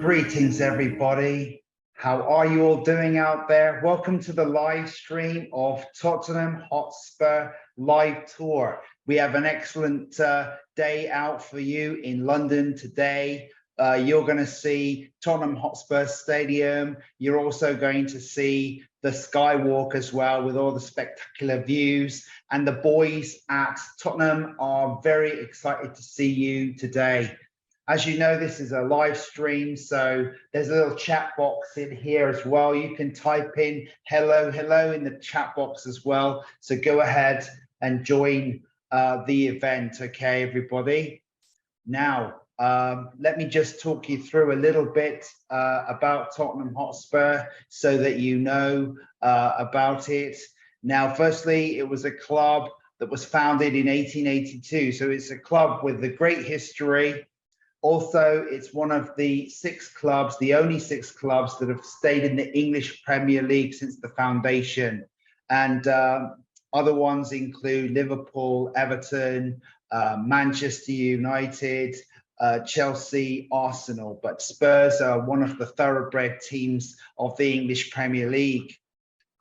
Greetings, everybody. How are you all doing out there? Welcome to the live stream of Tottenham Hotspur live tour. We have an excellent day out for you in London today. You're going to see Tottenham Hotspur Stadium. You're also going to see the Skywalk as well, with all the spectacular views. And the boys at Tottenham are very excited to see you today. As you know, this is a live stream, so there's a little chat box in here as well. You can type in hello, hello in the chat box as well. So go ahead and join the event, okay, everybody? Now, let me just talk you through a little bit about Tottenham Hotspur so that you know about it. Now, firstly, it was a club that was founded in 1882. So it's a club with a great history. Also, it's one of the 6 clubs, the only 6 clubs that have stayed in the English Premier League since the foundation. And other ones include Liverpool, Everton, Manchester United, Chelsea, Arsenal. But Spurs are one of the thoroughbred teams of the English Premier League.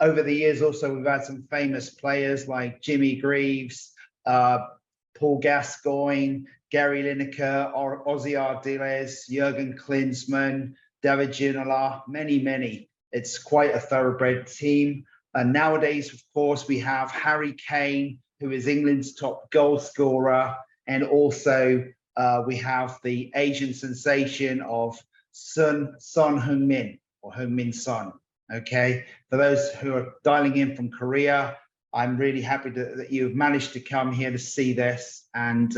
Over the years, also, we've had some famous players like Jimmy Greaves, Paul Gascoigne, Gary Lineker, Ozzy Ardiles, Jurgen Klinsmann, David Ginola, many. It's quite a thoroughbred team. And nowadays, of course, we have Harry Kane, who is England's top goal scorer. And also we have the Asian sensation of Son Heung-min, or Heung-min Son. Okay, for those who are dialing in from Korea, I'm really happy that you've managed to come here to see this, and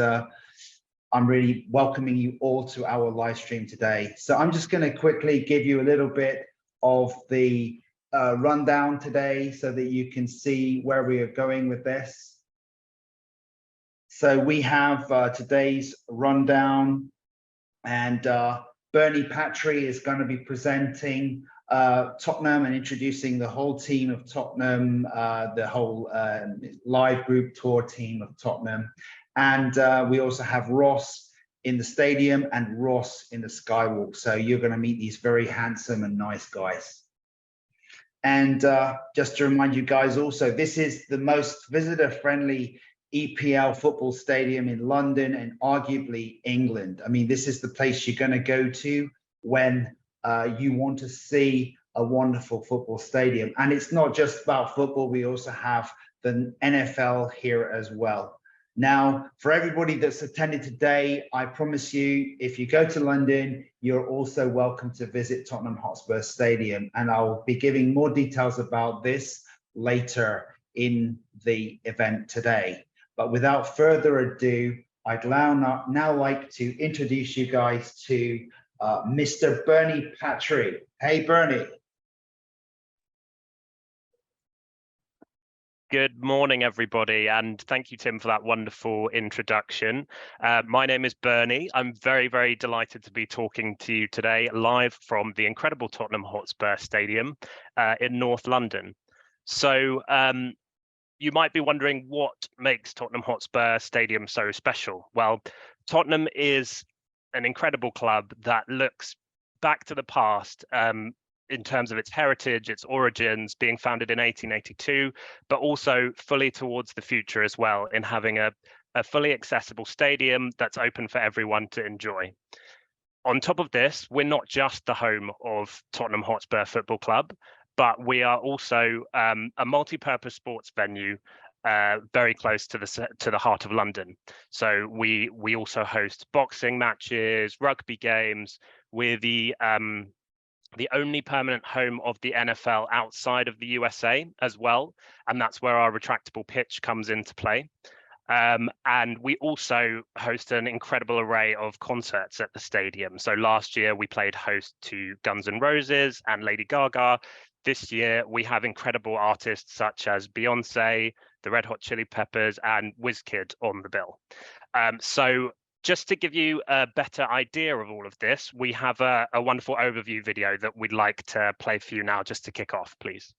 I'm really welcoming you all to our live stream today. So I'm just going to quickly give you a little bit of the rundown today so that you can see where we are going with this. So we have today's rundown, and Bernie Patry is going to be presenting Tottenham and introducing the whole team of Tottenham, the whole live group tour team of Tottenham. And we also have Ross in the stadium and Ross in the Skywalk. So you're going to meet these very handsome and nice guys. And just to remind you guys also, this is the most visitor-friendly EPL football stadium in London and arguably England. I mean, this is the place you're going to go to when you want to see a wonderful football stadium. And it's not just about football. We also have the NFL here as well. Now, for everybody that's attended today, I promise you, if you go to London, you're also welcome to visit Tottenham Hotspur Stadium. And I'll be giving more details about this later in the event today. But without further ado, I'd now like to introduce you guys to Mr. Bernie Patry. Hey, Bernie. Good morning, everybody, and thank you, Tim, for that wonderful introduction. My name is Bernie. I'm very delighted to be talking to you today live from the incredible Tottenham Hotspur Stadium in North London. So you might be wondering what makes Tottenham Hotspur Stadium so special. Well, Tottenham is an incredible club that looks back to the past in terms of its heritage, its origins, being founded in 1882, but also fully towards the future as well, in having a fully accessible stadium that's open for everyone to enjoy. On top of this, we're not just the home of Tottenham Hotspur Football Club, but we are also a multi-purpose sports venue very close to the heart of London. So we also host boxing matches, rugby games. We're the only permanent home of the NFL outside of the USA as well, and that's where our retractable pitch comes into play. And we also host an incredible array of concerts at the stadium. So last year we played host to Guns N' Roses and Lady Gaga. This year we have incredible artists such as Beyonce, the Red Hot Chili Peppers, and Wizkid on the bill. So just to give you a better idea of all of this, we have a wonderful overview video that we'd like to play for you now, just to kick off, please.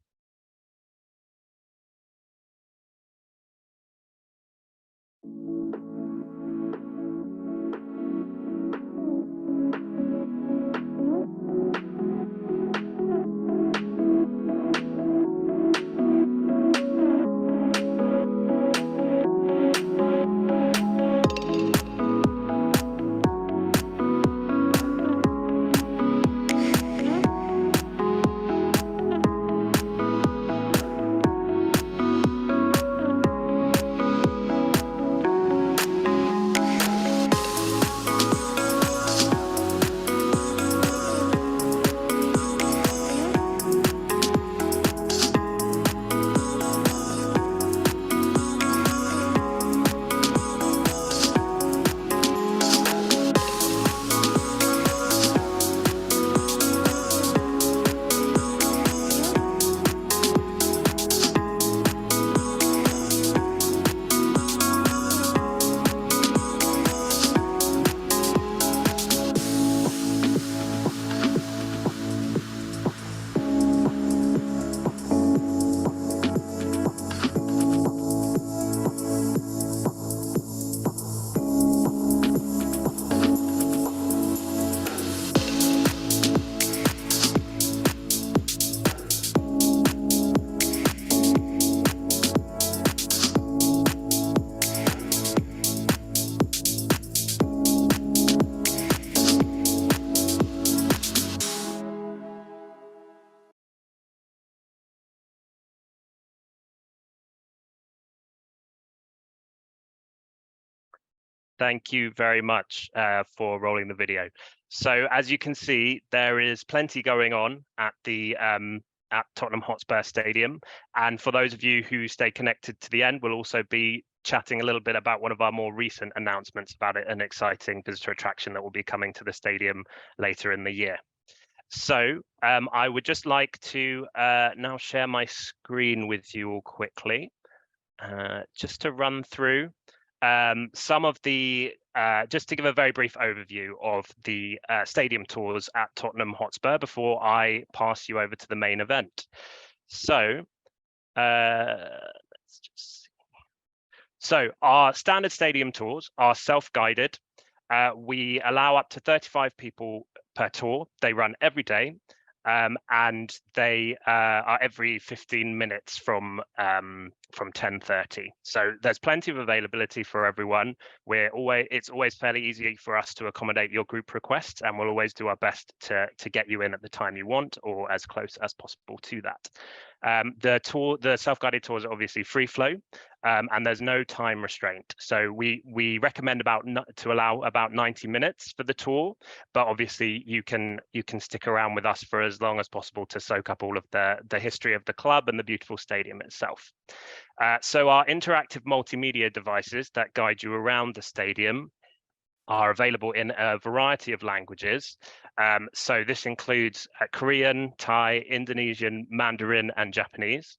Thank you very much for rolling the video. So as you can see, there is plenty going on at the at Tottenham Hotspur Stadium. And for those of you who stay connected to the end, we'll also be chatting a little bit about one of our more recent announcements about an exciting visitor attraction that will be coming to the stadium later in the year. So I would just like to now share my screen with you all quickly, just to run through some of the, just to give a very brief overview of the stadium tours at Tottenham Hotspur before I pass you over to the main event. So let's just see. So our standard stadium tours are self-guided. We allow up to 35 people per tour. They run every day. And they are every 15 minutes from 10:30. So there's plenty of availability for everyone. It's always fairly easy for us to accommodate your group requests, and we'll always do our best to get you in at the time you want or as close as possible to that. The self-guided tours are obviously free flow, and there's no time restraint. So we recommend to allow about 90 minutes for the tour, but obviously you can stick around with us for as long as possible to soak up all of the history of the club and the beautiful stadium itself. So our interactive multimedia devices that guide you around the stadium are available in a variety of languages. So this includes Korean, Thai, Indonesian, Mandarin, and Japanese.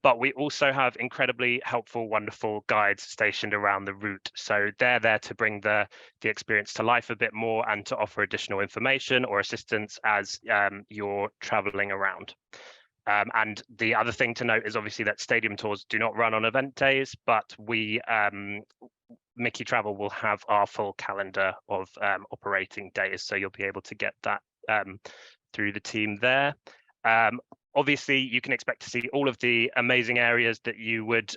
But we also have incredibly helpful, wonderful guides stationed around the route. So they're there to bring the experience to life a bit more and to offer additional information or assistance as you're traveling around. And the other thing to note is obviously that stadium tours do not run on event days, but Miki Travel will have our full calendar of operating days, so you'll be able to get that through the team there. Obviously, you can expect to see all of the amazing areas that you would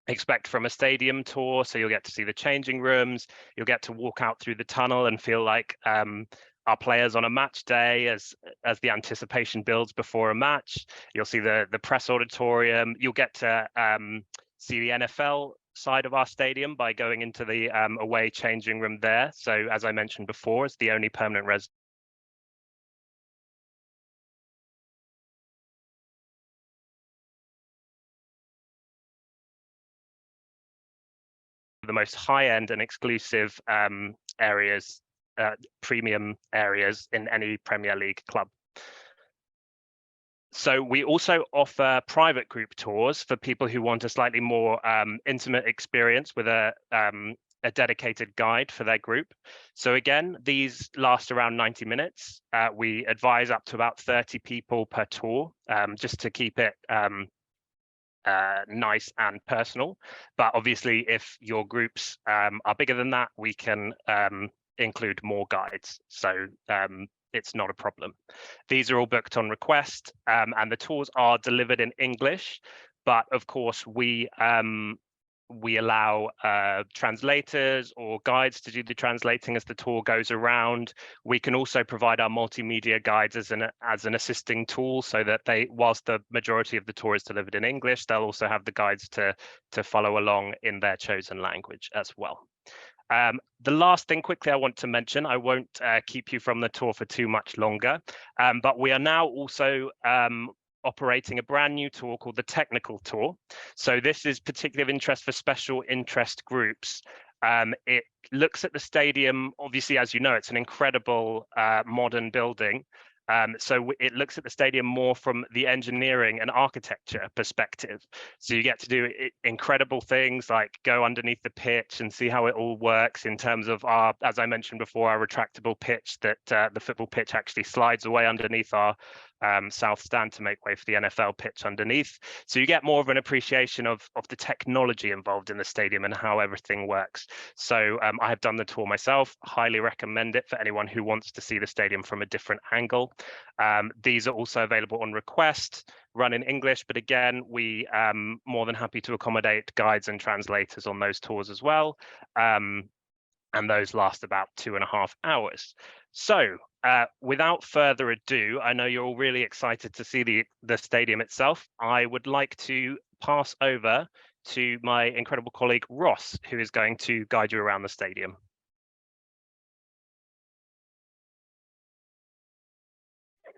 expect from a stadium tour. So you'll get to see the changing rooms, you'll get to walk out through the tunnel and feel like our players on a match day as the anticipation builds before a match. You'll see the press auditorium. You'll get to see the NFL side of our stadium by going into the away changing room there. So as I mentioned before, it's the only permanent resident the most high-end and exclusive areas, premium areas in any Premier League club. So we also offer private group tours for people who want a slightly more intimate experience with a dedicated guide for their group. So again, these last around 90 minutes. We advise up to about 30 people per tour, just to keep it nice and personal. But obviously, if your groups are bigger than that, we can include more guides. So it's not a problem. These are all booked on request, and the tours are delivered in English. But of course, we allow translators or guides to do the translating as the tour goes around. We can also provide our multimedia guides as an assisting tool, so that whilst the majority of the tour is delivered in English, they'll also have the guides to follow along in their chosen language as well. The last thing quickly I want to mention, I won't keep you from the tour for too much longer, but we are now also operating a brand new tour called the Technical Tour. So this is particularly of interest for special interest groups. It looks at the stadium, obviously, as you know, it's an incredible modern building. So it looks at the stadium more from the engineering and architecture perspective. So you get to do incredible things like go underneath the pitch and see how it all works in terms of our, as I mentioned before, our retractable pitch that the football pitch actually slides away underneath our south stand to make way for the NFL pitch underneath. So you get more of an appreciation of the technology involved in the stadium and how everything works. So I have done the tour myself, highly recommend it for anyone who wants to see the stadium from a different angle. These are also available on request, run in English, but again, we more than happy to accommodate guides and translators on those tours as well. And those last about 2.5 hours. So without further ado, I know you're all really excited to see the stadium itself. I would like to pass over to my incredible colleague Ross, who is going to guide you around the stadium.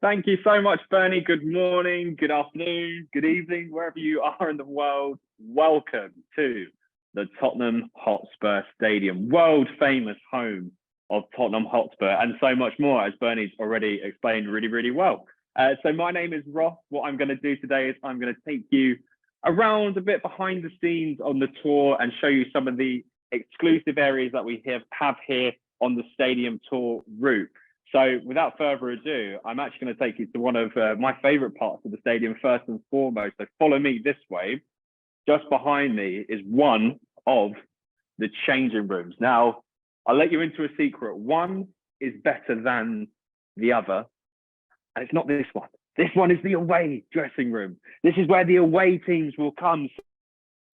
Thank you so much, Bernie. Good morning, good afternoon, good evening, wherever you are in the world. Welcome to the Tottenham Hotspur Stadium, world famous home of Tottenham Hotspur, and so much more, as Bernie's already explained really, really well. So my name is Ross. What I'm going to do today is I'm going to take you around a bit behind the scenes on the tour and show you some of the exclusive areas that we have here on the stadium tour route. So without further ado, I'm actually going to take you to one of my favorite parts of the stadium first and foremost. So follow me this way. Just behind me is one of the changing rooms. Now, I'll let you into a secret. One is better than the other, and it's not this one. This one is the away dressing room. This is where the away teams will come.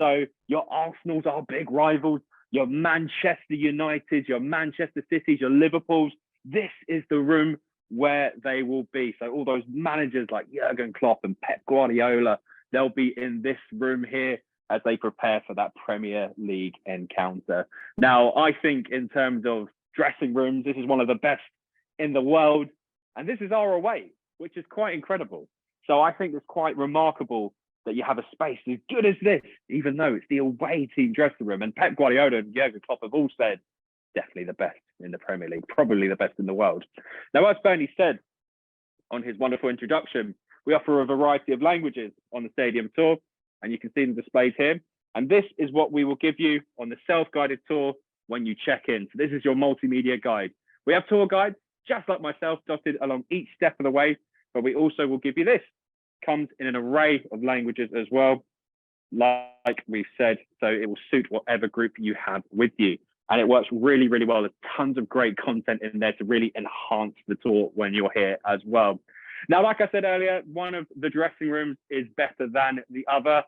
So your Arsenals are big rivals, your Manchester United, your Manchester Cities, your Liverpools. This is the room where they will be. So all those managers like Jurgen Klopp and Pep Guardiola, they'll be in this room here as they prepare for that Premier League encounter. Now, I think in terms of dressing rooms, this is one of the best in the world. And this is our away, which is quite incredible. So I think it's quite remarkable that you have a space as good as this, even though it's the away team dressing room. And Pep Guardiola and Jurgen Klopp have all said, definitely the best in the Premier League, probably the best in the world. Now, as Bernie said on his wonderful introduction, we offer a variety of languages on the stadium tour, and you can see them displayed here. And this is what we will give you on the self-guided tour when you check in. So this is your multimedia guide. We have tour guides, just like myself, dotted along each step of the way, but we also will give you this. Comes in an array of languages as well, like we've said, so it will suit whatever group you have with you. And it works really, really well. There's tons of great content in there to really enhance the tour when you're here as well. Now, like I said earlier, one of the dressing rooms is better than the other.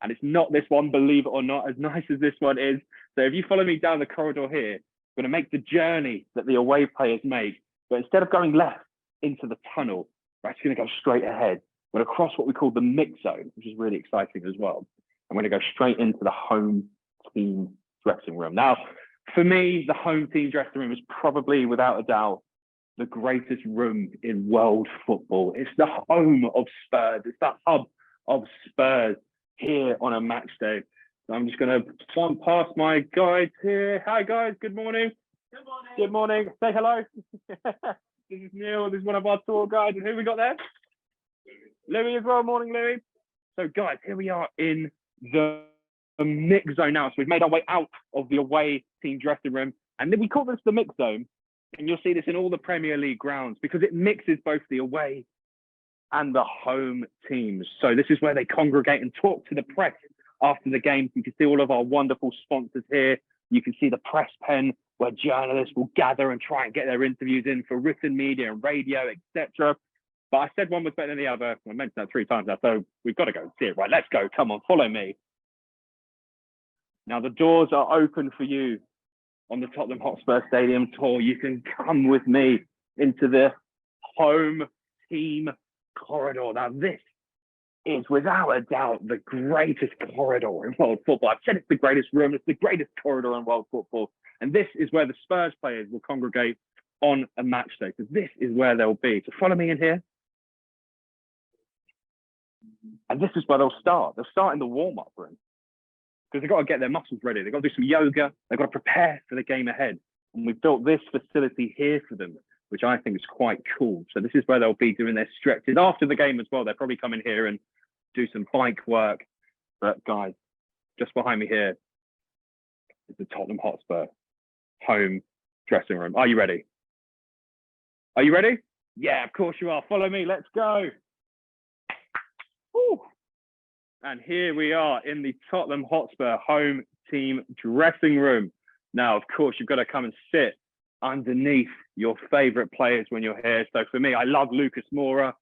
And it's not this one, believe it or not, as nice as this one is. So if you follow me down the corridor here, we're going to make the journey that the away players make. But instead of going left into the tunnel, we're actually going to go straight ahead. We're going to cross what we call the mix zone, which is really exciting as well. I'm going to go straight into the home team dressing room. Now, for me, the home team dressing room is probably, without a doubt, the greatest room in world football. It's the home of Spurs. It's the hub of Spurs here on a match day. So I'm just going to jump past my guides here. Hi, guys. Good morning. Good morning. Good morning. Say hello. This is Neil. This is one of our tour guides. And who we got there? Louis as well. Morning, Louis. So, guys, here we are in the mix zone now. So we've made our way out of the away team dressing room, and then we call this the mix zone, and you'll see this in all the Premier League grounds because it mixes both the away and the home teams. So this is where they congregate and talk to the press after the game. You can see all of our wonderful sponsors here. You can see the press pen where journalists will gather and try and get their interviews in for written media and radio, etc. But I said one was better than the other. I mentioned that 3 times now, so we've got to go and see it. Right, let's go. Come on, follow me. Now, the doors are open for you on the Tottenham Hotspur Stadium tour. You can come with me into the home team corridor. Now, this is without a doubt the greatest corridor in world football. I've said it's the greatest room. It's the greatest corridor in world football. And this is where the Spurs players will congregate on a match day. So this is where they'll be. So follow me in here. And this is where they'll start. They'll start in the warm-up room, because they've got to get their muscles ready. They've got to do some yoga. They've got to prepare for the game ahead. And we've built this facility here for them, which I think is quite cool. So this is where they'll be doing their stretches after the game as well. They'll probably come in here and do some bike work. But guys, just behind me here is the Tottenham Hotspur home dressing room. Are you ready? Are you ready? Yeah, of course you are. Follow me. Let's go. Woo. And here we are in the Tottenham Hotspur home team dressing room. Now, of course, you've got to come and sit underneath your favourite players when you're here. So for me, I love Lucas Moura,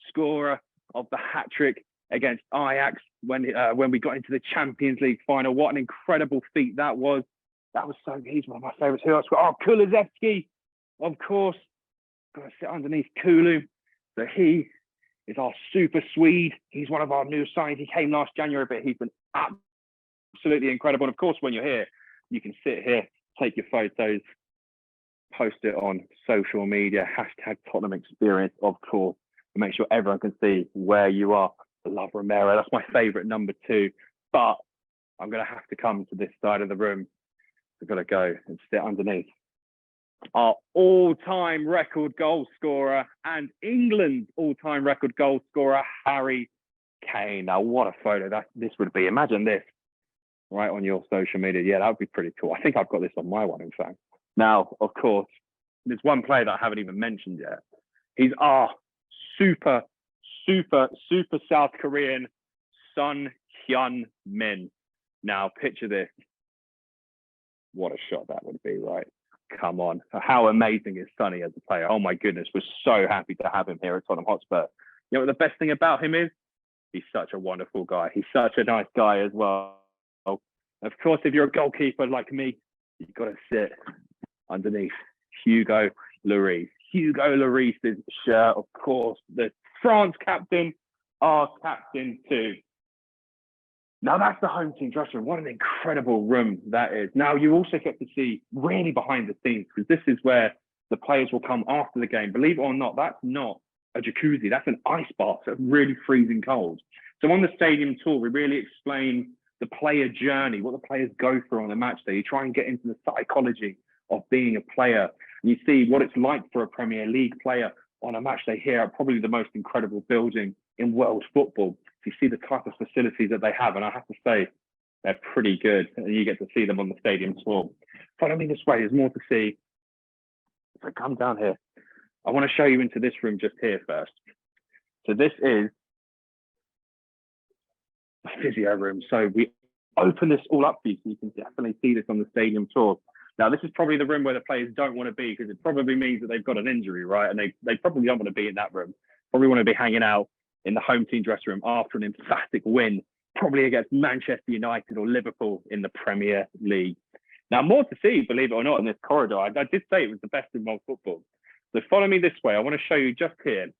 scorer of the hat-trick against Ajax when we got into the Champions League final. What an incredible feat that was. That was so, he's one of my favourites. Who else? Oh, Kulusevski, of course. Got to sit underneath Kulu. So he is our super Swede. He's one of our new signings. He came last January, but he's been absolutely incredible. And of course, when you're here, you can sit here, take your photos, post it on social media, hashtag Tottenham Experience, of course, and make sure everyone can see where you are. I love Romero. That's my favourite number 2. But I'm going to have to come to this side of the room. I've got to go and sit underneath our all-time record goal scorer and England's all-time record goal scorer, Harry Kane. Now, what a photo this would be. Imagine this right on your social media. Yeah, that would be pretty cool. I think I've got this on my one, in fact. Now, of course, there's one player that I haven't even mentioned yet. He's our super South Korean Son Hyun-min. Now, picture this. What a shot that would be, right? Come on. How amazing is Sonny as a player? Oh, my goodness. We're so happy to have him here at Tottenham Hotspur. You know what the best thing about him is? He's such a wonderful guy. He's such a nice guy as well. Of course, if you're a goalkeeper like me, you've got to sit underneath Hugo Lloris. Hugo Lloris's shirt, of course, the France captain, our captain too. Now that's the home team dressing room. What an incredible room that is. Now you also get to see really behind the scenes, because this is where the players will come after the game. Believe it or not, that's not a jacuzzi, that's an ice bath, so really freezing cold. So on the stadium tour, we really explain the player journey, what the players go through on a match day. You try and get into the psychology of being a player. And you see what it's like for a Premier League player on a match day here at probably the most incredible building in world football. You see the type of facilities that they have, and I have to say, they're pretty good. And you get to see them on the stadium tour. Follow me this way, there's more to see. So come down here. I want to show you into this room just here first. So this is the physio room. So we open this all up for you, so you can definitely see this on the stadium tour. Now, this is probably the room where the players don't want to be, because it probably means that they've got an injury, right? And they probably don't want to be in that room. Probably want to be hanging out in the home team dressing room after an emphatic win, probably against Manchester United or Liverpool in the Premier League. Now, more to see, believe it or not, in this corridor. I did say it was the best in world football. So follow me this way. I want to show you just here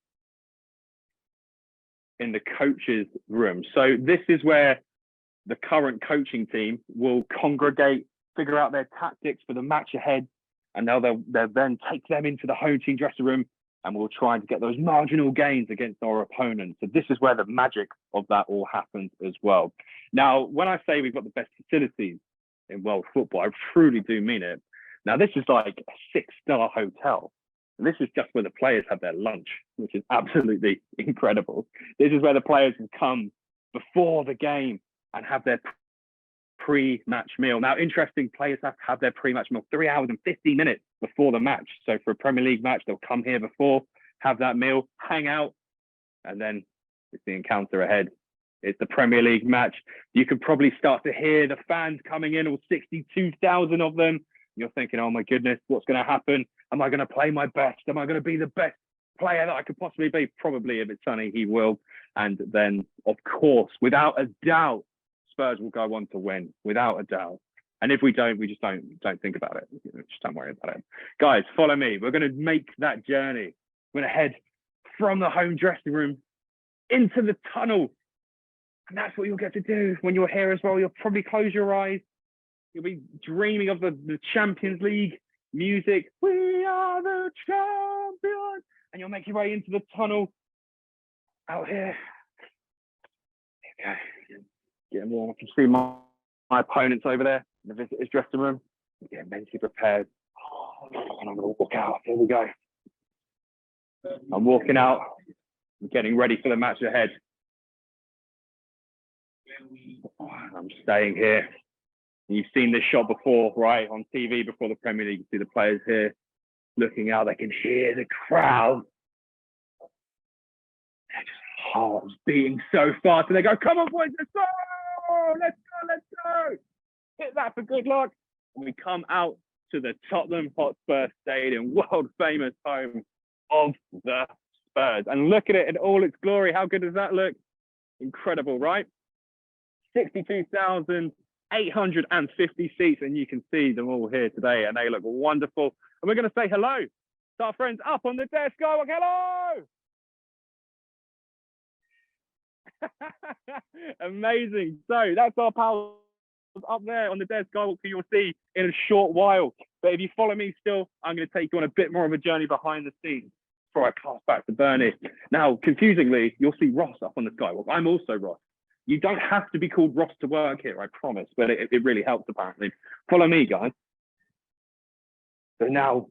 in the coaches' room. So this is where the current coaching team will congregate, figure out their tactics for the match ahead, and they'll then take them into the home team dressing room, and we'll try to get those marginal gains against our opponents. So this is where the magic of that all happens as well. Now, when I say we've got the best facilities in world football, I truly do mean it. Now, this is like a 6-star hotel. And this is just where the players have their lunch, which is absolutely incredible. This is where the players can come before the game and have their pre-match meal. Now, interesting, players have to have their pre-match meal 3 hours and 15 minutes before the match. So for a Premier League match, they'll come here before, have that meal, hang out, and then it's the encounter ahead. It's the Premier League match. You can probably start to hear the fans coming in, all 62,000 of them. You're thinking, oh my goodness, what's going to happen? Am I going to play my best? Am I going to be the best player that I could possibly be? Probably, if it's Sonny, he will. And then, of course, without a doubt, Spurs will go on to win, without a doubt. And if we don't, we just don't think about it. Just don't worry about it. Guys, follow me. We're going to make that journey. We're going to head from the home dressing room into the tunnel. And that's what you'll get to do when you're here as well. You'll probably close your eyes. You'll be dreaming of the Champions League music. We are the champions. And you'll make your way into the tunnel out here. Okay. Getting warm. I can see my opponents over there in the visitors' dressing room. I'm getting mentally prepared. And I'm going to walk out. Here we go. I'm walking out. I'm getting ready for the match ahead. I'm staying here. You've seen this shot before, right? On TV before the Premier League. You see the players here looking out. They can hear the crowd. Their hearts beating so fast. And they go, come on, boys, let's go! Let's go, let's go! Hit that for good luck. And we come out to the Tottenham Hotspur Stadium, world famous home of the Spurs. And look at it in all its glory. How good does that look? Incredible, right? 62,850 seats, and you can see them all here today, and they look wonderful. And we're going to say hello to our friends up on the desk. Go, hello! Amazing. So that's our pals up there on the Des Skywalk who you'll see in a short while. But if you follow me still, I'm going to take you on a bit more of a journey behind the scenes before I pass back to Bernie. Now, confusingly, you'll see Ross up on the Skywalk. I'm also Ross. You don't have to be called Ross to work here, I promise, but it really helps apparently. Follow me, guys. So now,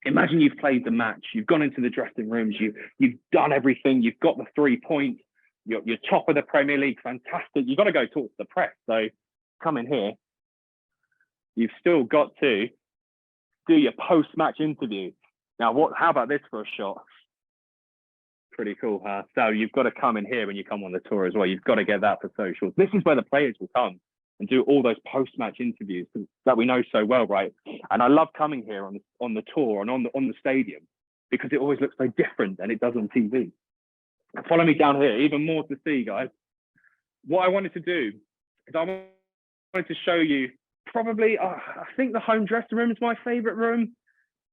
imagine you've played the match, you've gone into the dressing rooms, you've done everything, you've got the 3 points, you're top of the Premier League, fantastic. You've got to go talk to the press. So come in here. You've still got to do your post-match interview. Now, how about this for a shot? Pretty cool, huh? So you've got to come in here when you come on the tour as well. You've got to get that for socials. This is where the players will come and do all those post-match interviews that we know so well, right? And I love coming here on the tour and on the stadium because it always looks so different than it does on TV. And follow me down here, even more to see, guys. What I wanted to do is I wanted to show you probably, I think the home dressing room is my favorite room,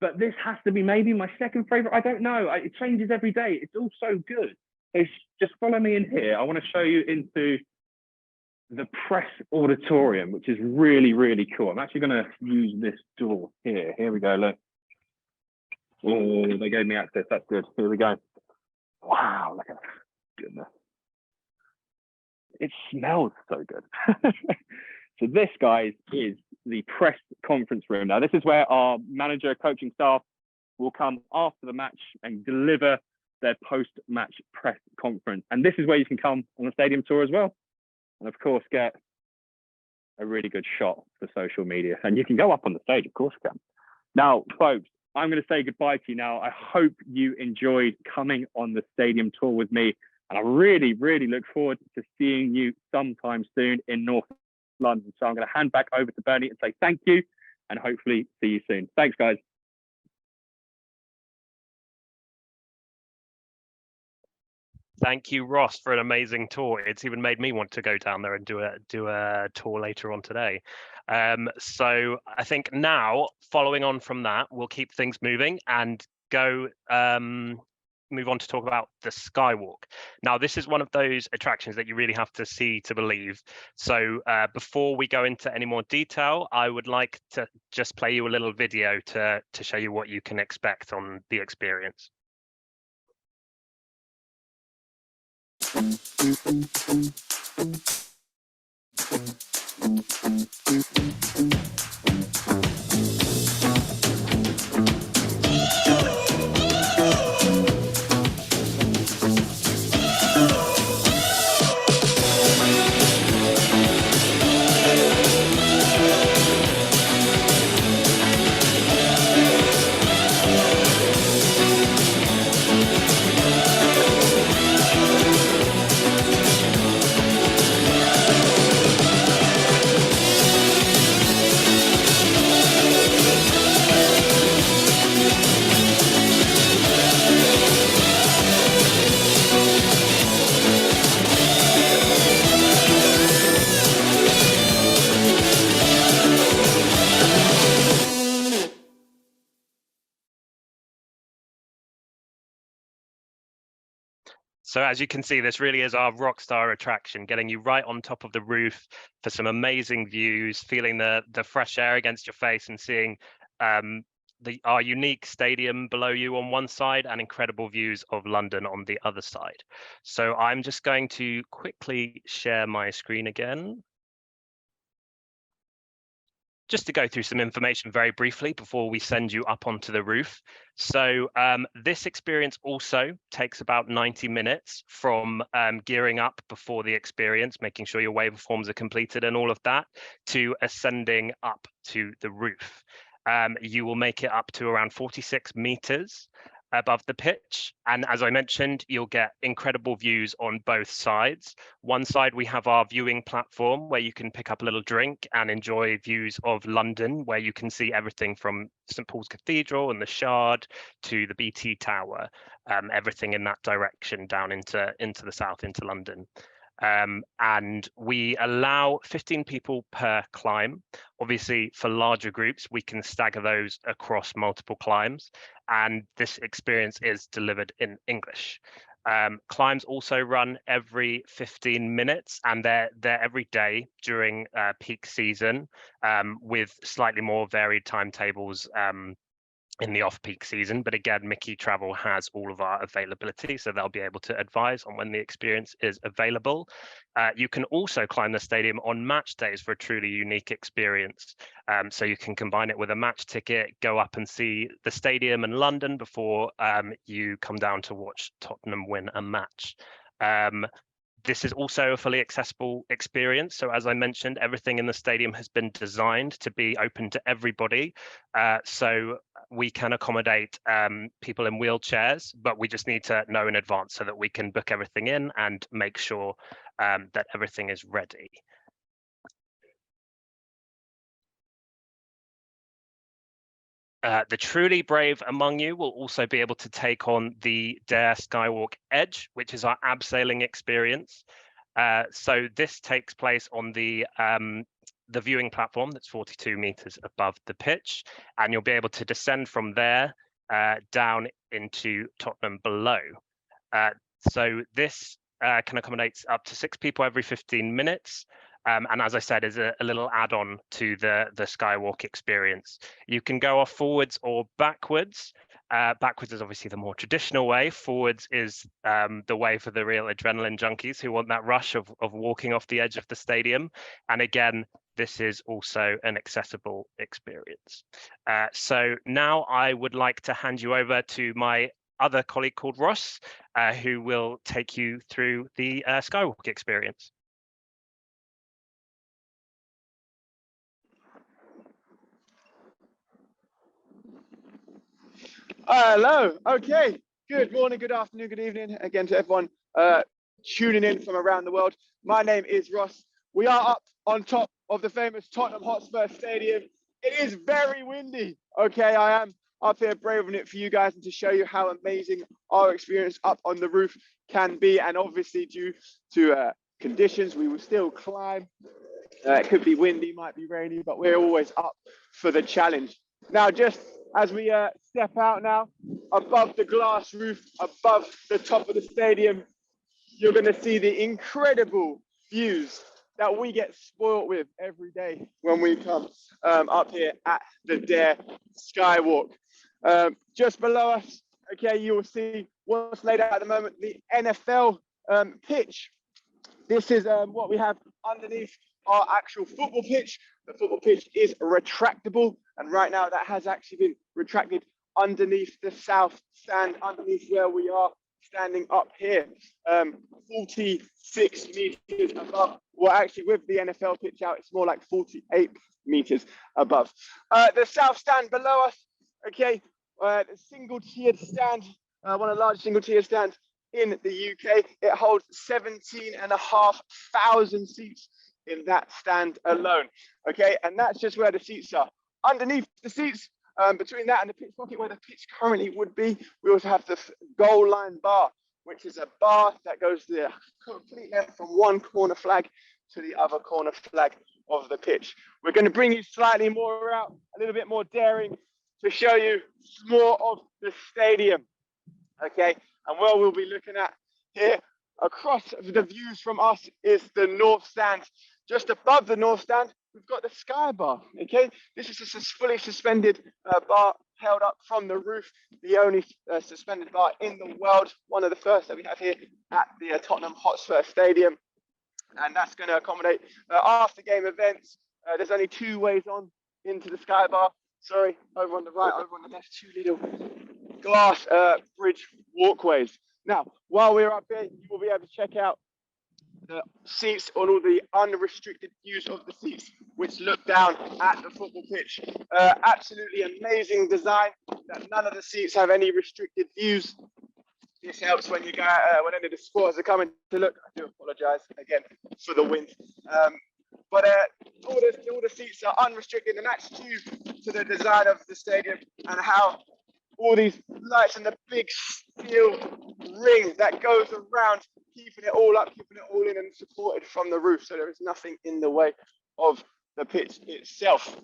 but this has to be maybe my second favorite. I don't know. It changes every day. It's all so good. So just follow me in here. I want to show you into the press auditorium, which is really, really cool. I'm actually going to use this door here. Here we go. Look. Oh, they gave me access. That's good. Here we go. Wow, look at that. Goodness. It smells so good. So this, guys, is the press conference room. Now, this is where our manager, coaching staff will come after the match and deliver their post-match press conference. And this is where you can come on the stadium tour as well. And of course, get a really good shot for social media. And you can go up on the stage, of course you can. Now, folks, I'm going to say goodbye to you now. I hope you enjoyed coming on the stadium tour with me. And I really, really look forward to seeing you sometime soon in North London. So I'm going to hand back over to Bernie and say thank you and hopefully see you soon. Thanks, guys. Thank you, Ross, for an amazing tour. It's even made me want to go down there and do a tour later on today. So I think now, following on from that, we'll keep things moving and go move on to talk about the Skywalk. Now, this is one of those attractions that you really have to see to believe. So before we go into any more detail, I would like to just play you a little video to show you what you can expect on the experience. So as you can see, this really is our rock star attraction, getting you right on top of the roof for some amazing views, feeling the fresh air against your face and seeing our unique stadium below you on one side and incredible views of London on the other side. So I'm just going to quickly share my screen again, just to go through some information very briefly before we send you up onto the roof. So this experience also takes about 90 minutes from gearing up before the experience, making sure your waveforms are completed and all of that, to ascending up to the roof. You will make it up to around 46 meters above the pitch. And as I mentioned, you'll get incredible views on both sides. One side, we have our viewing platform where you can pick up a little drink and enjoy views of London, where you can see everything from St. Paul's Cathedral and the Shard to the BT Tower, everything in that direction down into the south, into London. And we allow 15 people per climb. Obviously, for larger groups, we can stagger those across multiple climbs. And this experience is delivered in English. Climbs also run every 15 minutes, and they're every day during peak season, with slightly more varied timetables in the off-peak season. But again, Miki Travel has all of our availability, so they'll be able to advise on when the experience is available. You can also climb the stadium on match days for a truly unique experience. So you can combine it with a match ticket, go up and see the stadium in London before you come down to watch Tottenham win a match. This is also a fully accessible experience. So as I mentioned, everything in the stadium has been designed to be open to everybody. So we can accommodate people in wheelchairs, but we just need to know in advance so that we can book everything in and make sure that everything is ready. The truly brave among you will also be able to take on the Dare Skywalk Edge, which is our abseiling experience. So this takes place on the viewing platform that's 42 meters above the pitch, and you'll be able to descend from there down into Tottenham below. So this can accommodate up to 6 people every 15 minutes. And as I said, is a little add-on to the Skywalk experience. You can go off forwards or backwards. Backwards is obviously the more traditional way. Forwards is the way for the real adrenaline junkies who want that rush of walking off the edge of the stadium. And again, this is also an accessible experience. So now I would like to hand you over to my other colleague called Ross, who will take you through the Skywalk experience. Hello. Okay. Good morning, good afternoon, good evening again to everyone tuning in from around the world. My name is Ross. We are up on top of the famous Tottenham Hotspur Stadium. It is very windy. Okay, I am up here braving it for you guys and to show you how amazing our experience up on the roof can be. And obviously, due to conditions, we will still climb. It could be windy, might be rainy, but we're always up for the challenge. Now, just as we step out now, above the glass roof, above the top of the stadium, you're going to see the incredible views that we get spoilt with every day when we come up here at the Dare Skywalk. Just below us, okay, you will see what's laid out at the moment, the NFL pitch. This is what we have underneath our actual football pitch. The football pitch is retractable, and right now that has actually been retracted underneath the south stand, underneath where we are standing up here, 46 meters above. Well, actually, with the NFL pitch out, it's more like 48 meters above. The south stand below us, okay, the single-tiered stand, one of the largest single-tiered stands in the UK. It holds 17,500 seats in that stand alone. Okay, and that's just where the seats are. Underneath the seats, between that and the pitch pocket where the pitch currently would be, we also have the goal line bar, which is a bar that goes the complete length from one corner flag to the other corner flag of the pitch. We're going to bring you slightly more out, a little bit more daring, to show you more of the stadium. Okay, and what we'll be looking at here across the views from us is the north stand. Just above the north stand, we've got the sky bar. Okay, this is a fully suspended bar held up from the roof, the only suspended bar in the world, one of the first that we have here at the Tottenham Hotspur Stadium, and that's going to accommodate after game events. There's only 2 ways on into the sky bar. Sorry, over on the right, over on the left, 2 little glass bridge walkways. Now, while we're up there, you will be able to check out the seats on all the unrestricted views of the seats, which look down at the football pitch. Absolutely amazing design that none of the seats have any restricted views. This helps when you go when any of the supporters are coming to look. I do apologise again for the wind. But all the seats are unrestricted, and that's due to the design of the stadium and how all these lights and the big steel ring that goes around, keeping it all up, keeping it all in and supported from the roof, so there is nothing in the way of the pitch itself.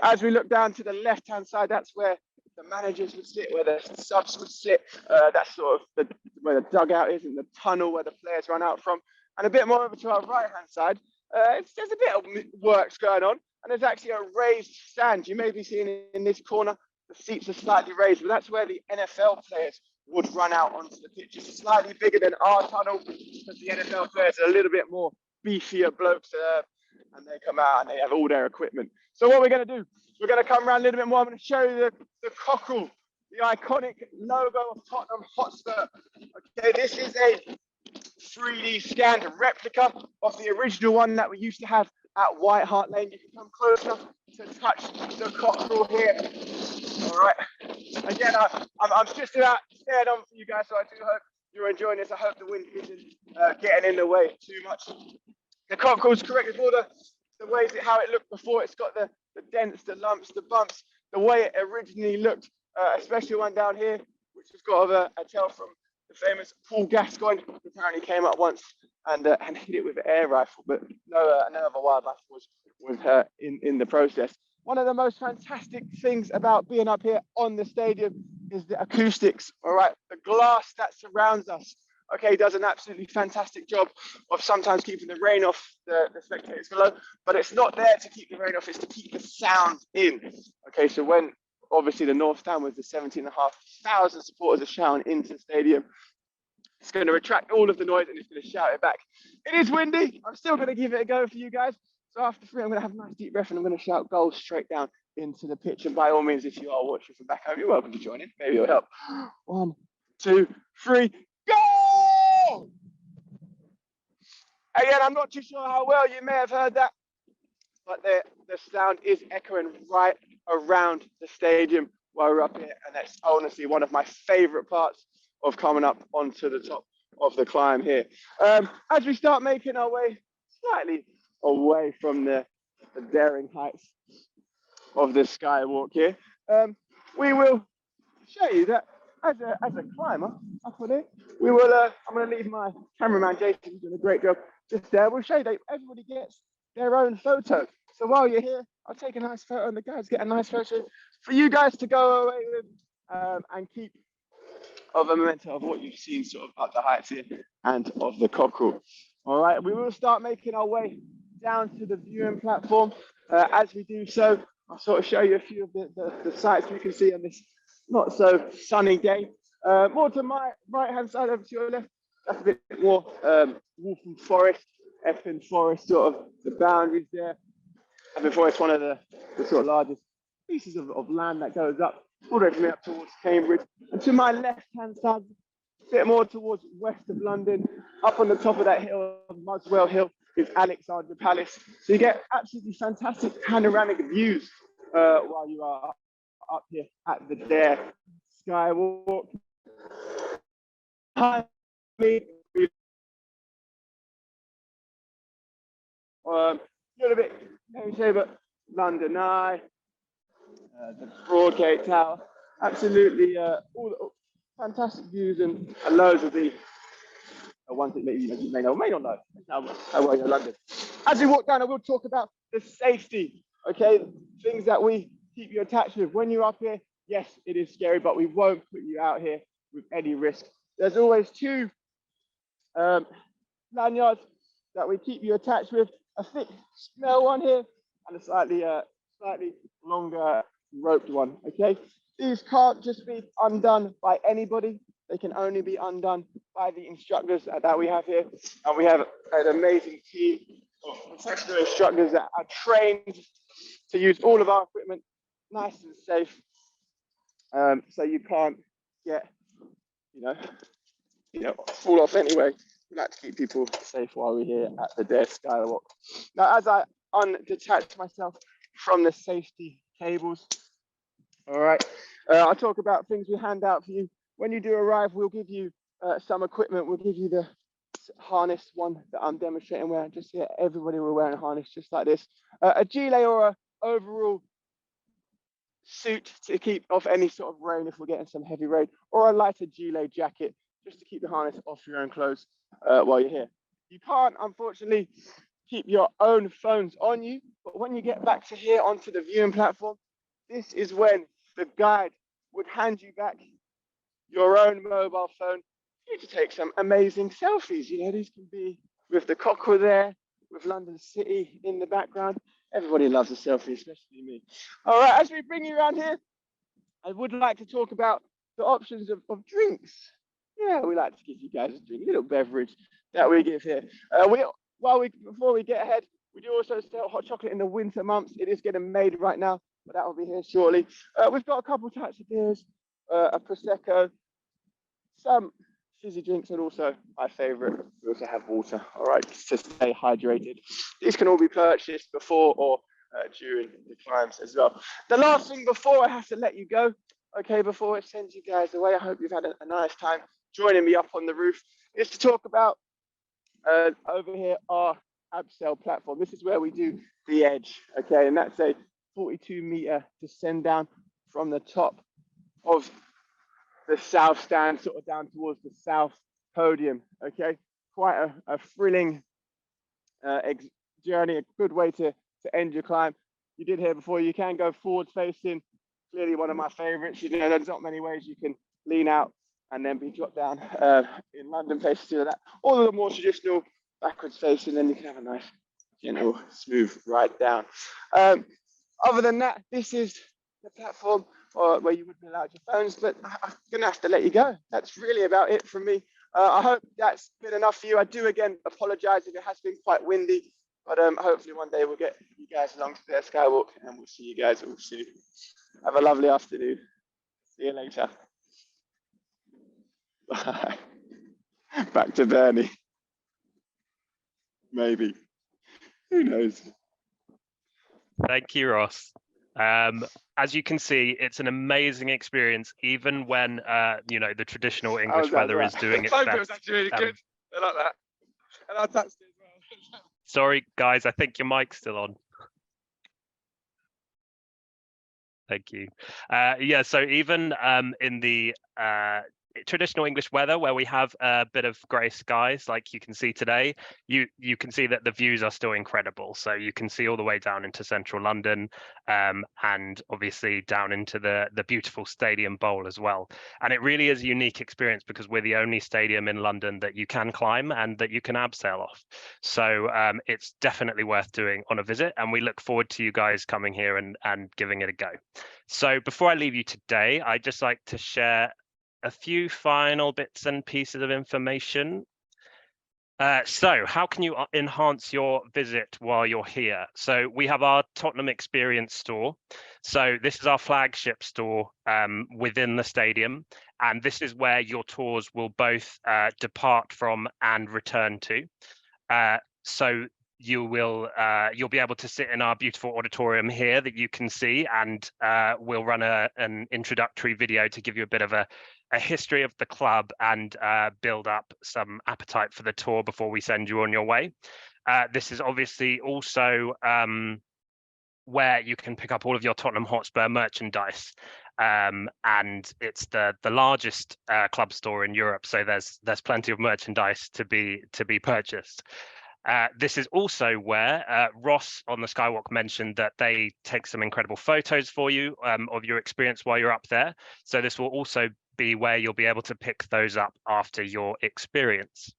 As we look down to the left-hand side, that's where the managers would sit, where the subs would sit. That's sort of where the dugout is, and the tunnel where the players run out from. And a bit more over to our right-hand side, there's a bit of works going on, and there's actually a raised stand. You may be seeing in this corner, the seats are slightly raised, but that's where the NFL players would run out onto the pitch. It's slightly bigger than our tunnel, because the NFL players are a little bit more beefier blokes, and they come out and they have all their equipment. So what we're going to do, we're going to come around a little bit more. I'm going to show you the cockerel, the iconic logo of Tottenham Hotspur. Okay, this is a 3D scanned replica of the original one that we used to have at White Hart Lane. You can come close enough to touch the cockerel here. All right. Again, I'm just about staring on for you guys, so I do hope you're enjoying this. I hope the wind isn't getting in the way too much. The cockerel's corrected all the ways how it looked before. It's got the dents, the lumps, the bumps, the way it originally looked, especially one down here, which has got a tail from the famous Paul Gascoigne, who apparently came up once and hit it with an air rifle, but no other wildlife was in the process. One of the most fantastic things about being up here on the stadium is the acoustics. All right, the glass that surrounds us, okay, does an absolutely fantastic job of sometimes keeping the rain off the spectators below, but it's not there to keep the rain off, it's to keep the sound in. Okay, so when obviously the North Stand with the 17,500 supporters are shouting into the stadium, it's going to attract all of the noise and it's going to shout it back. It is windy. I'm still going to give it a go for you guys. So after 3, I'm going to have a nice deep breath and I'm going to shout goals straight down into the pitch. And by all means, if you are watching from back home, you're welcome to join in. Maybe it'll help. 1, 2, 3, go! Again, I'm not too sure how well you may have heard that, but the sound is echoing right around the stadium while we're up here. And that's honestly one of my favorite parts of coming up onto the top of the climb here. As we start making our way slightly away from the daring heights of the skywalk here, we will show you that as a climber up on it, we will. I'm going to leave my cameraman Jason, who's doing a great job, just there. We'll show you that everybody gets their own photo. So while you're here, I'll take a nice photo, and the guys get a nice photo for you guys to go away with and keep of a memento of what you've seen sort of up the heights here and of the cockerel. All right, we will start making our way down to the viewing platform. As we do so, I'll sort of show you a few of the sights we can see on this not so sunny day. More to my right hand side, over to your left, that's a bit more Waltham Forest, Epping Forest, sort of the boundaries there. Epping Forest, one of the sort of largest pieces of land that goes up all the way from here up towards Cambridge. And to my left hand side, a bit more towards west of London, up on the top of that hill, Muswell Hill, is Alexandra Palace. So you get absolutely fantastic panoramic views while you are up here at the Dare Skywalk. A little bit, let me say, but London Eye, the Broadgate Tower, absolutely all the fantastic views and loads of the ones that maybe you may know, may not know how well you're in London. As we walk down, I will talk about the safety, okay? Things that we keep you attached with. When you're up here, yes, it is scary, but we won't put you out here with any risk. There's always 2 lanyards that we keep you attached with, a thick smell one here and a slightly longer roped one, okay? These can't just be undone by anybody. They can only be undone by the instructors that we have here. And we have an amazing team of professional instructors that are trained to use all of our equipment nice and safe. So you can't get, fall off anyway. We like to keep people safe while we're here at the Dare Skywalk. Now, as I undetach myself from the safety cables, all right, I'll talk about things we hand out for you. When you do arrive, we'll give you some equipment. We'll give you the harness one that I'm demonstrating wearing just here. Everybody will wear a harness just like this. A gilet or a overall suit to keep off any sort of rain if we're getting some heavy rain, or a lighter gilet jacket just to keep the harness off your own clothes while you're here. You can't, unfortunately, keep your own phones on you, but when you get back to here onto the viewing platform, this is when the guide would hand you back your own mobile phone for you to take some amazing selfies. You know, these can be with the cockerel there, with London City in the background. Everybody loves a selfie, especially me. All right, as we bring you around here, I would like to talk about the options of drinks. Yeah, we like to give you guys a drink, a little beverage that we give here. Before we get ahead, we do also sell hot chocolate in the winter months. It is getting made right now, but that will be here shortly. We've got a couple types of beers, a Prosecco, some fizzy drinks, and also my favorite, we also have water, all right, to stay hydrated. These can all be purchased before or during the climbs as well. The last thing before I have to let you go, okay, before it sends you guys away, I hope you've had a nice time joining me up on the roof, is to talk about over here our abseil platform. This is where we do the edge, okay, and that's a 42-meter descend down from the top of the south stand, sort of down towards the south podium, okay? Quite a thrilling journey, a good way to end your climb. You did hear before, you can go forward facing, clearly one of my favorites. You know, there's not many ways you can lean out and then be dropped down in London places to that. All of the more traditional backwards facing, then you can have a nice, gentle, smooth ride down. Other than that, this is the platform where you wouldn't allow your phones, but I'm gonna have to let you go. That's really about it from me. I hope that's been enough for you. I do again apologize if it has been quite windy, but hopefully one day we'll get you guys along to the Skywalk and we'll see you guys all soon. Have a lovely afternoon. See you later. Bye. Back to Bernie. Maybe. Who knows? Thank you, Ross. As you can see, it's an amazing experience, even when the traditional English weather is doing its best. Was actually really good. I like that. And I touched it as well. Sorry, guys, I think your mic's still on. Thank you. Yeah, so even in the traditional English weather, where we have a bit of grey skies, like you can see today, you can see that the views are still incredible. So you can see all the way down into central London, and obviously down into the beautiful Stadium Bowl as well. And it really is a unique experience because we're the only stadium in London that you can climb and that you can abseil off. So it's definitely worth doing on a visit, and we look forward to you guys coming here and giving it a go. So before I leave you today, I'd just like to share a few final bits and pieces of information. So how can you enhance your visit while you're here? So we have our Tottenham Experience store. So this is our flagship store within the stadium. And this is where your tours will both depart from and return to. So you'll be able to sit in our beautiful auditorium here that you can see, and we'll run an introductory video to give you a bit of a history of the club and build up some appetite for the tour before we send you on your way. This is obviously also where you can pick up all of your Tottenham Hotspur merchandise, and it's the largest club store in Europe, so there's plenty of merchandise to be purchased. This is also where Ross on the Skywalk mentioned that they take some incredible photos for you of your experience while you're up there. So this will also be where you'll be able to pick those up after your experience.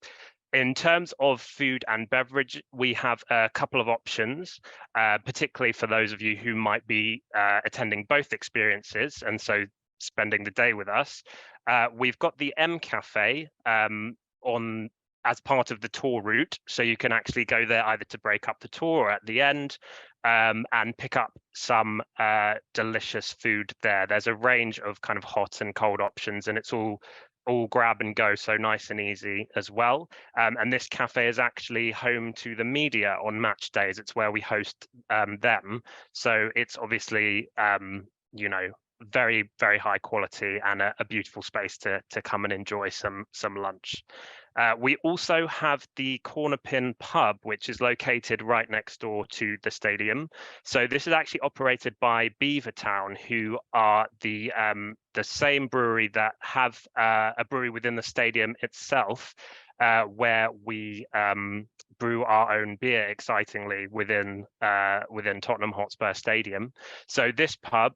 In terms of food and beverage, we have a couple of options, particularly for those of you who might be attending both experiences and so spending the day with us. We've got the M Cafe on as part of the tour route, so you can actually go there either to break up the tour or at the end, and pick up some delicious food there. There's a range of kind of hot and cold options, and it's all grab and go, so nice and easy as well. And this cafe is actually home to the media on match days. It's where we host them, so it's obviously very, very high quality and a beautiful space to come and enjoy some lunch. We also have the Corner Pin pub, which is located right next door to the stadium. So this is actually operated by Beavertown, who are the same brewery that have a brewery within the stadium itself, where we brew our own beer, excitingly, within Tottenham Hotspur Stadium. So this pub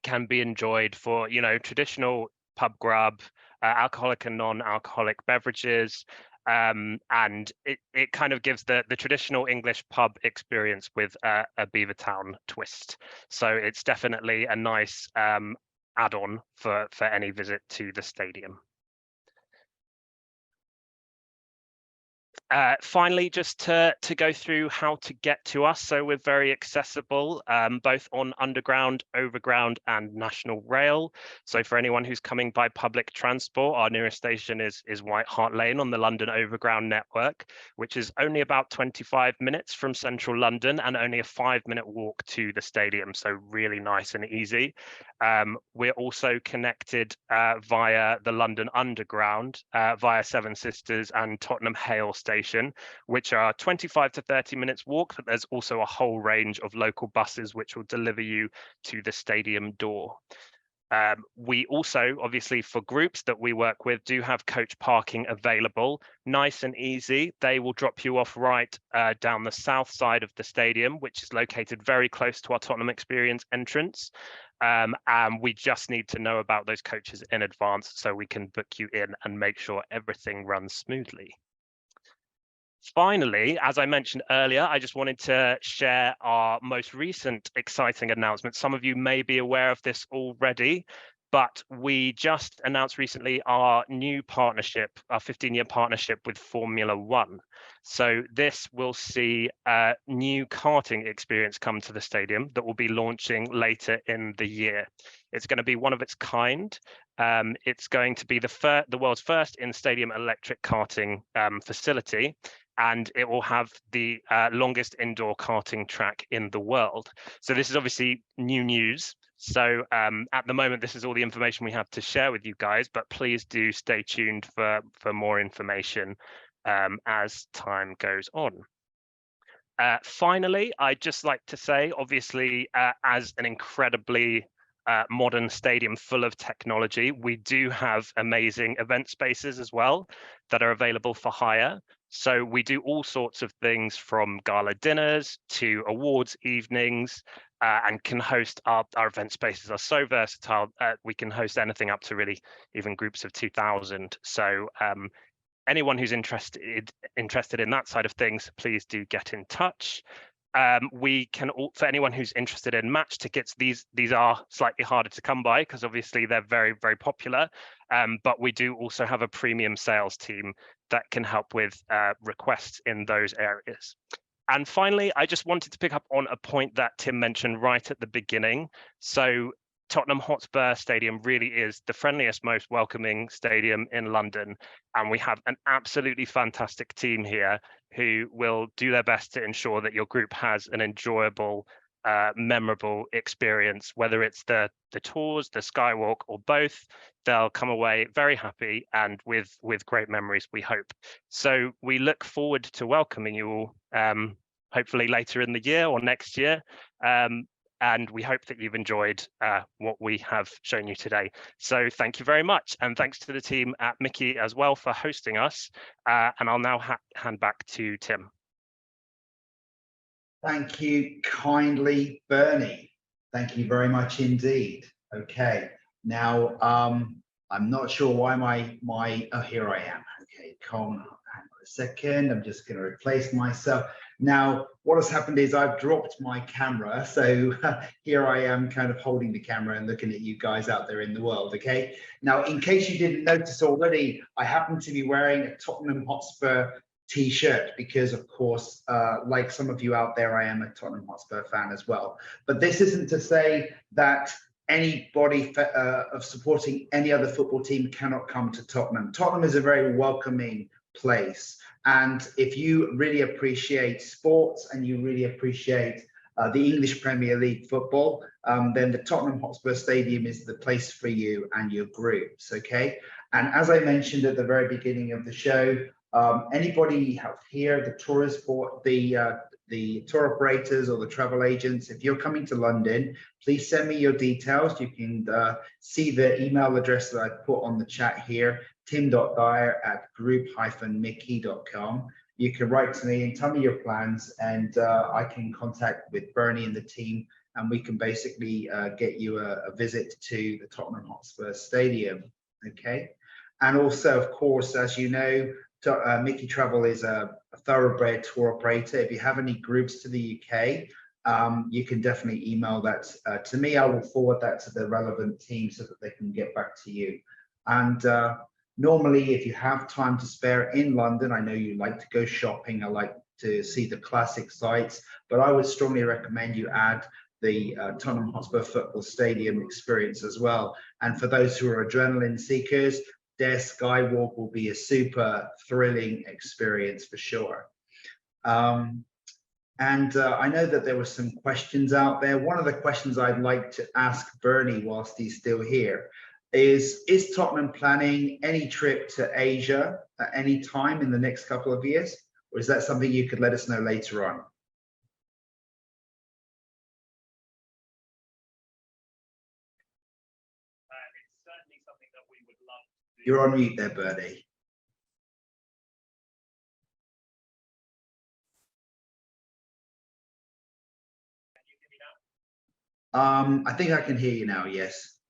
can be enjoyed for, you know, traditional pub grub, alcoholic and non-alcoholic beverages, and it kind of gives the traditional English pub experience with a Beavertown twist. So it's definitely a nice add-on for any visit to the stadium. Finally, just to go through how to get to us. So we're very accessible, both on underground, overground and national rail. So for anyone who's coming by public transport, our nearest station is White Hart Lane on the London Overground network, which is only about 25 minutes from central London and only a 5-minute walk to the stadium. So really nice and easy. We're also connected via the London Underground, via Seven Sisters and Tottenham Hale Station, which are 25 to 30 minutes walk, but there's also a whole range of local buses which will deliver you to the stadium door. We also, obviously, for groups that we work with, do have coach parking available, nice and easy. They will drop you off right down the south side of the stadium, which is located very close to our Tottenham Experience entrance. And we just need to know about those coaches in advance so we can book you in and make sure everything runs smoothly. Finally, as I mentioned earlier, I just wanted to share our most recent exciting announcement. Some of you may be aware of this already, but we just announced recently our new partnership, our 15-year partnership with Formula One. So this will see a new karting experience come to the stadium that will be launching later in the year. It's going to be one of its kind. It's going to be the world's first in-stadium electric karting facility, and it will have the longest indoor karting track in the world. So this is obviously new news. So at the moment, this is all the information we have to share with you guys, but please do stay tuned for more information as time goes on. Finally, I'd just like to say, obviously, as an incredibly modern stadium full of technology, we do have amazing event spaces as well that are available for hire. So we do all sorts of things from gala dinners to awards evenings, and can host our event spaces are so versatile. We can host anything up to really even groups of 2,000. So anyone who's interested in that side of things, please do get in touch. We can, for anyone who's interested in match tickets, these are slightly harder to come by because obviously they're very, very popular. But we do also have a premium sales team that can help with requests in those areas. And finally, I just wanted to pick up on a point that Tim mentioned right at the beginning. So Tottenham Hotspur Stadium really is the friendliest, most welcoming stadium in London. And we have an absolutely fantastic team here who will do their best to ensure that your group has an enjoyable, memorable experience, whether it's the tours, the skywalk, or both. They'll come away very happy and with great memories, we hope. So we look forward to welcoming you all, hopefully later in the year or next year. And we hope that you've enjoyed what we have shown you today. So thank you very much. And thanks to the team at Miki as well for hosting us. And I'll now hand back to Tim. Thank you kindly, Bernie. Thank you very much indeed. Okay, now I'm not sure why oh, here I am. Okay, hang on a second. I'm just going to replace myself. Now, what has happened is I've dropped my camera. So here I am kind of holding the camera and looking at you guys out there in the world. Okay. Now, in case you didn't notice already, I happen to be wearing a Tottenham Hotspur t-shirt because, of course, like some of you out there, I am a Tottenham Hotspur fan as well. But this isn't to say that anybody of supporting any other football team cannot come to Tottenham. Tottenham is a very welcoming place. And if you really appreciate sports and you really appreciate the English Premier League football, then the Tottenham Hotspur Stadium is the place for you and your groups, okay? And as I mentioned at the very beginning of the show, anybody out here, the tourist board, the tour operators or the travel agents, if you're coming to London, please send me your details. You can see the email address that I put on the chat here, tim.dyer@group-mickey.com. You can write to me and tell me your plans, and I can contact with Bernie and the team and we can basically get you a visit to the Tottenham Hotspur Stadium. Okay, and also, of course, as you know, Miki Travel is a thoroughbred tour operator. If you have any groups to the UK, you can definitely email that to me. I will forward that to the relevant team so that they can get back to you. And normally, if you have time to spare in London, I know you like to go shopping. I like to see the classic sites, but I would strongly recommend you add the Tottenham Hotspur Football Stadium experience as well. And for those who are adrenaline seekers, their skywalk will be a super thrilling experience for sure. I know that there were some questions out there. One of the questions I'd like to ask Bernie whilst he's still here is Tottenham planning any trip to Asia at any time in the next couple of years? Or is that something you could let us know later on? It's certainly something that we would love to do. You're on mute there, Bernie. Can you hear me now? I think I can hear you now, yes.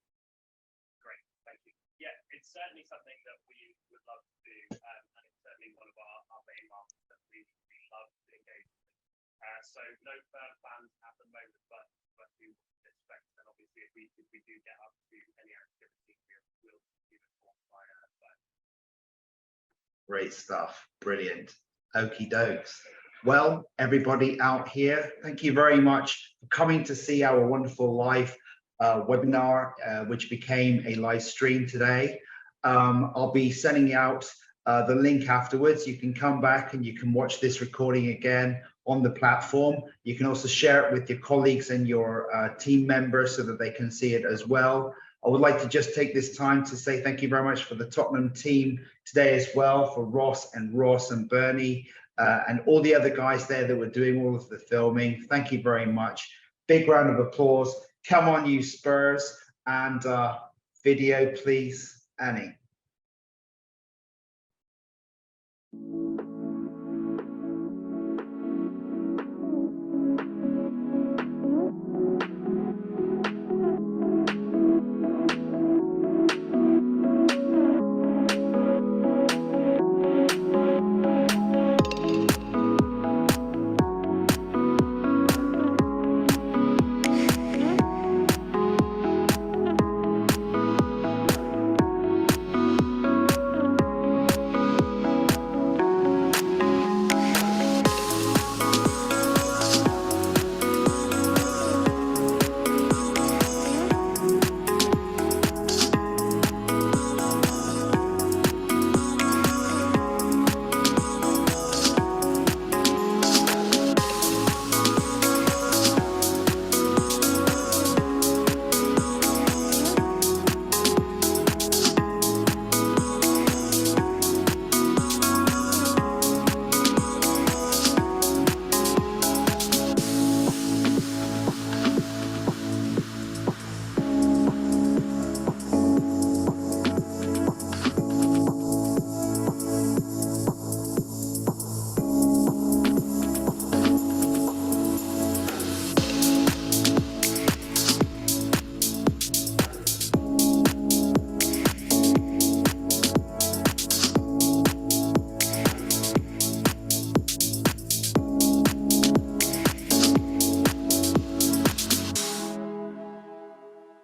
Great, thank you. Yeah, it's certainly something that we would love to do, and it's certainly one of our main markets that we love to engage with. So no firm plans at the moment, but we expect, and obviously if we do get up to any activity, we'll be informed by Great stuff. Brilliant. Okie dokes. Well, everybody out here, thank you very much for coming to see our wonderful live webinar, which became a live stream today. I'll be sending out the link afterwards. You can come back and you can watch this recording again on the platform. You can also share it with your colleagues and your team members so that they can see it as well. I would like to just take this time to say thank you very much for the Tottenham team today as well, for Ross and Bernie, and all the other guys there that were doing all of the filming. Thank you very much. Big round of applause. Come on, you Spurs. And video, please, Annie.